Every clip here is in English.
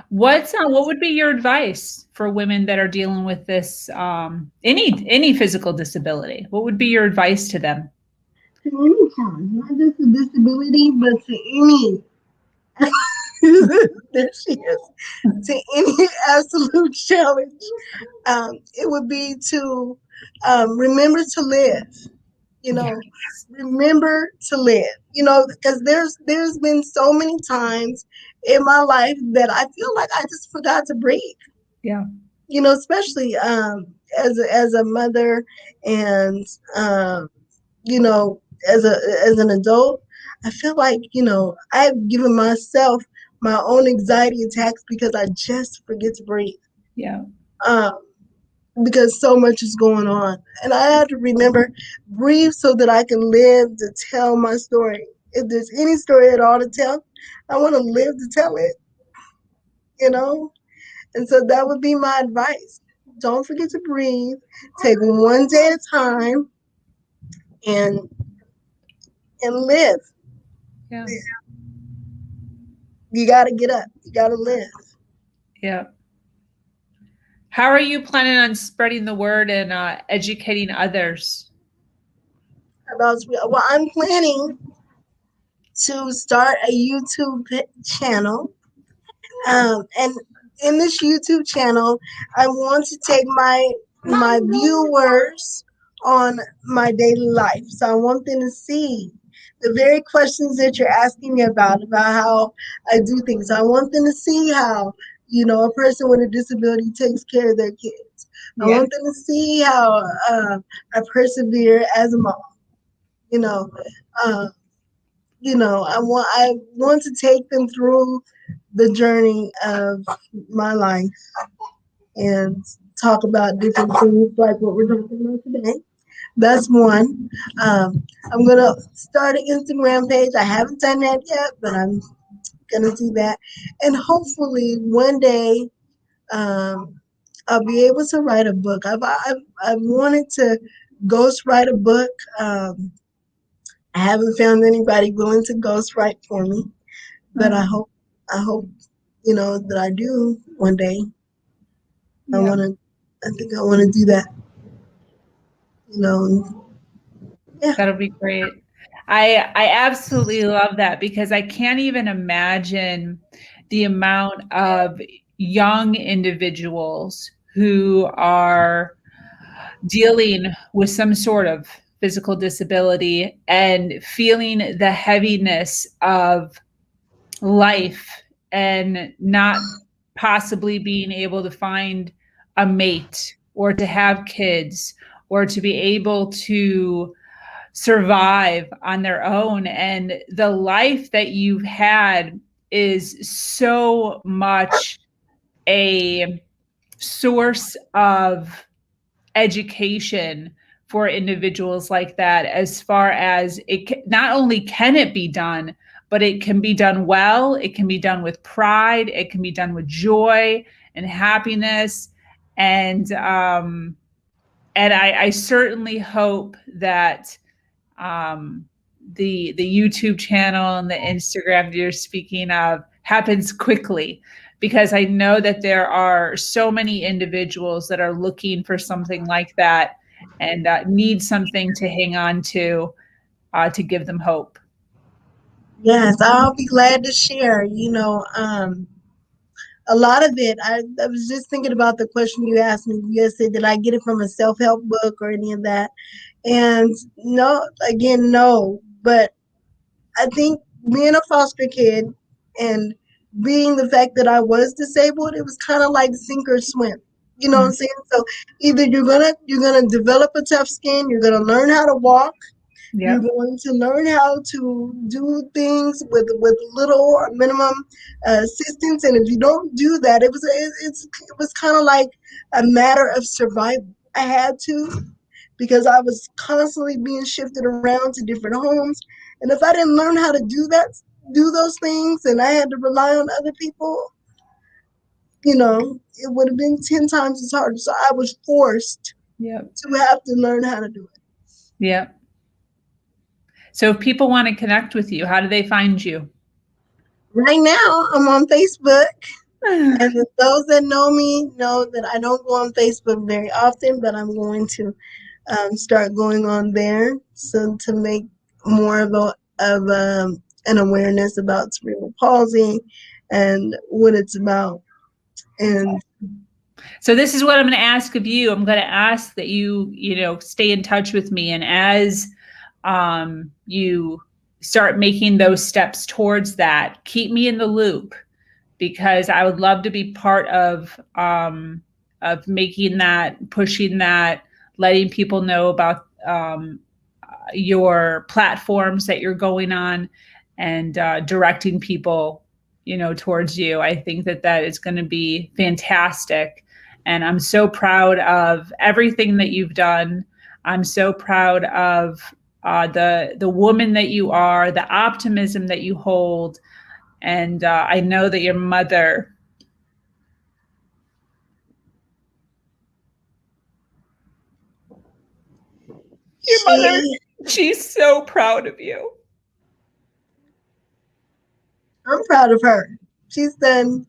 What would be your advice for women that are dealing with this any physical disability? What would be your advice to them? To any challenge, not just a disability, but to any. There she is. To any absolute challenge, it would be to remember to live. You Yeah. know, remember to live. You know, because there's been so many times in my life that I feel like I just forgot to breathe. Yeah. You know, especially as a mother and um, you know, as an adult, I feel like, you know, I've given myself my own anxiety attacks because I just forget to breathe. Yeah. Um, because so much is going on. And I have to remember, breathe so that I can live to tell my story. If there's any story at all to tell, I want to live to tell it, you know? And so that would be my advice. Don't forget to breathe. Take one day at a time and live. Yeah. You got to get up. You got to live. Yeah. How are you planning on spreading the word and educating others? About well, I'm planning to start a YouTube channel, and in this YouTube channel, I want to take my viewers on my daily life. So I want them to see the very questions that you're asking me about how I do things. I want them to see how, you know, a person with a disability takes care of their kids. I Yeah. want them to see how I persevere as a mom. You know, uh, I want to take them through the journey of my life and talk about different things like what we're talking about today. That's one. I'm gonna start an Instagram page. I haven't done that yet, but I'm gonna do that, and hopefully one day I'll be able to write a book. I've wanted to ghost write a book. I haven't found anybody willing to ghostwrite for me, but Oh, I hope, you know, that I do one day. I yeah. want to, I think I want to do that, you know. Yeah. That'll be great. I absolutely love that because I can't even imagine the amount of young individuals who are dealing with some sort of physical disability and feeling the heaviness of life and not possibly being able to find a mate or to have kids or to be able to survive on their own. And the life that you've had is so much a source of education for individuals like that, as far as not only can it be done, but it can be done well, it can be done with pride, it can be done with joy and happiness. And um and i, I certainly hope that um, the YouTube channel and the Instagram that you're speaking of happens quickly, because I know that there are so many individuals that are looking for something like that and need something to hang on to give them hope. Yes, I'll be glad to share. You know, a lot of it, I was just thinking about the question you asked me. You said, did I get it from a self help book or any of that? And no, again, no. But I think being a foster kid and being the fact that I was disabled, it was kind of like sink or swim. You know what I'm Mm, saying? So either you're gonna develop a tough skin, you're gonna learn how to walk, you're yep. going to learn how to do things with little or minimum assistance, and if you don't do that, it was kind of like a matter of survival. I had to because I was constantly being shifted around to different homes, and if I didn't learn how to do those things, and I had to rely on other people, you know, it would have been 10 times as hard. So I was forced Yep. to have to learn how to do it. Yep. So if people want to connect with you, how do they find you? Right now, I'm on Facebook. And those that know me know that I don't go on Facebook very often, but I'm going to start going on there so to make more of an awareness about cerebral palsy and what it's about. And So this is what I'm going to ask of you. I'm going to ask that you stay in touch with me, and as you start making those steps towards that, keep me in the loop, because I would love to be part of making that, pushing that, letting people know about your platforms that you're going on, and directing people, towards you. I think that that is going to be fantastic. And I'm so proud of everything that you've done. I'm so proud of the woman that you are, the optimism that you hold. And I know that your mother, your mother, she, she's so proud of you. I'm proud of her. She's done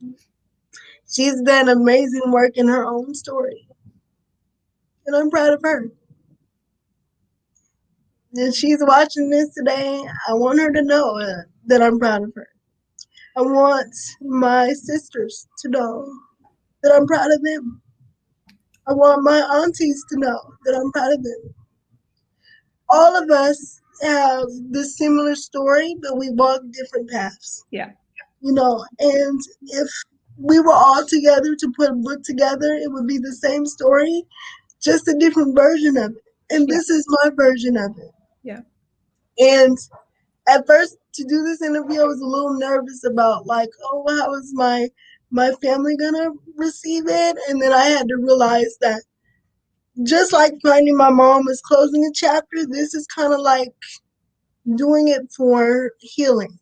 she's done amazing work in her own story, and I'm proud of her. If she's watching this today, I want her to know that I'm proud of her. I want my sisters to know that I'm proud of them. I want my aunties to know that I'm proud of them. All of us have this similar story, but we walk different paths. Yeah. And if we were all together to put a book together, it would be the same story, just a different version of it. And Yeah. this is my version of it. Yeah. And at first, to do this interview, I was a little nervous about like, oh, how is my family gonna receive it? And then I had to realize that just like finding my mom was closing a chapter, this is kind of like doing it for healing.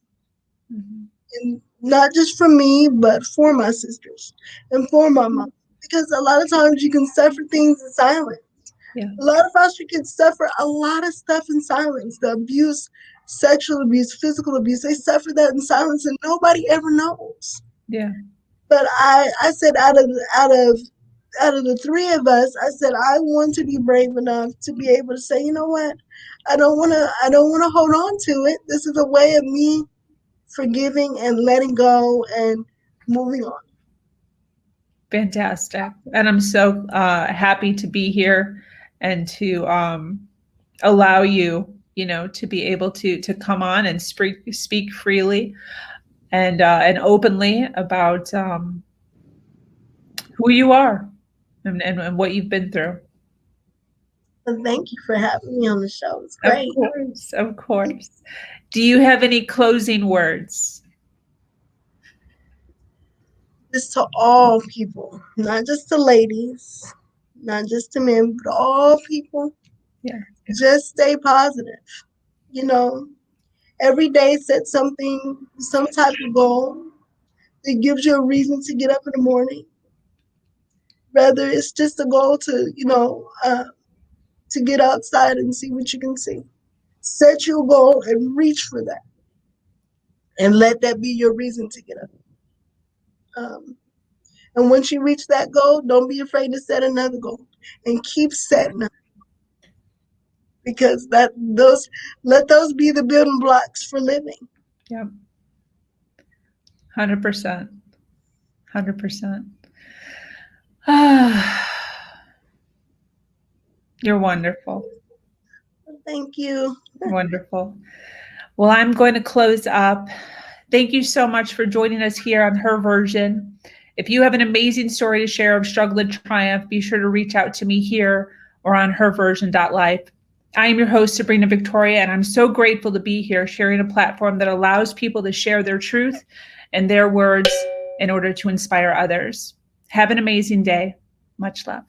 Mm-hmm. And not just for me, but for my sisters and for my mom. Because a lot of times you can suffer things in silence. Yeah. A lot of foster kids suffer a lot of stuff in silence. The abuse, sexual abuse, physical abuse, they suffer that in silence and nobody ever knows. Yeah. But I said out of the three of us, I said I want to be brave enough to be able to say, you know what? I don't wanna hold on to it. This is a way of me forgiving and letting go and moving on. Fantastic. And I'm so happy to be here and to allow you, to be able to come on and speak freely and openly about who you are and what you've been through. And thank you for having me on the show. It's Of great. course, of course. Do you have any closing words? Just to all people, not just to ladies, not just to men, but all people. Yeah. Just stay positive. You know, every day set something, some type of goal that gives you a reason to get up in the morning. Whether it's just a goal to get outside and see what you can see. Set your goal and reach for that, and let that be your reason to get up. Um, and once you reach that goal, don't be afraid to set another goal, and keep setting them, because let those be the building blocks for living. Yeah. 100%. 100%. You're wonderful. Thank you. Wonderful. Well, I'm going to close up. Thank you so much for joining us here on Her Version. If you have an amazing story to share of struggle and triumph, be sure to reach out to me here or on herversion.life. I am your host, Sabrina Victoria, and I'm so grateful to be here sharing a platform that allows people to share their truth and their words in order to inspire others. Have an amazing day. Much love.